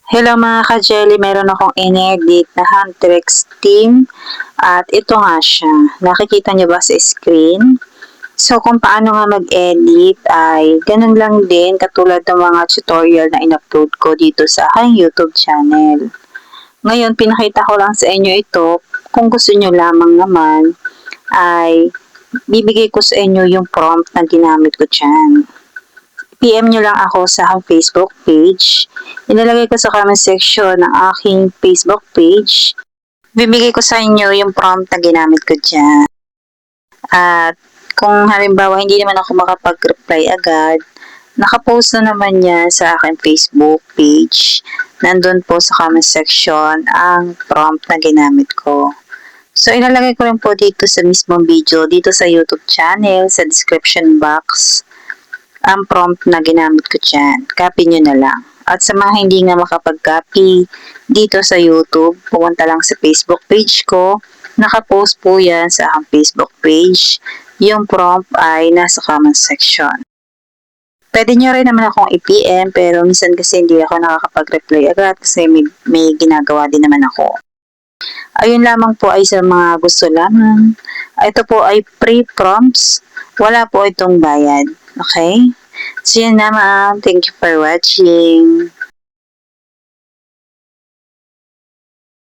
Hello mga ka-jelly, meron akong in-edit na Huntrix team at ito nga siya. Nakikita niyo ba sa screen? So kung paano nga mag-edit ay ganun lang din katulad ng mga tutorial na in-upload ko dito sa aking YouTube channel. Ngayon pinakita ko lang sa inyo ito, kung gusto niyo lamang naman ay bibigay ko sa inyo yung prompt na ginamit ko dyan. PM nyo lang ako sa aking Facebook page. Ilalagay ko sa comment section ng aking Facebook page. Bibigay ko sa inyo yung prompt na ginamit ko dyan. At kung halimbawa hindi naman ako makapag-reply agad, nakapost na naman yan sa aking Facebook page. Nandun po sa comment section ang prompt na ginamit ko. So, ilalagay ko rin po dito sa mismong video, dito sa YouTube channel, sa description box, ang prompt na ginamit ko dyan. Copy nyo na lang. At sa mga hindi nga makapag-copy dito sa YouTube, pumunta lang sa Facebook page ko. Nakapost po yan sa aking Facebook page. Yung prompt ay nasa comment section. Pwede nyo rin naman akong i-PM pero minsan kasi hindi ako nakakapag-reply agad kasi may ginagawa din naman ako. Ayun lamang po ay sa mga gusto lamang. Ito po ay free prompts. Wala po itong bayad. Okay? So yun naman. Thank you for watching.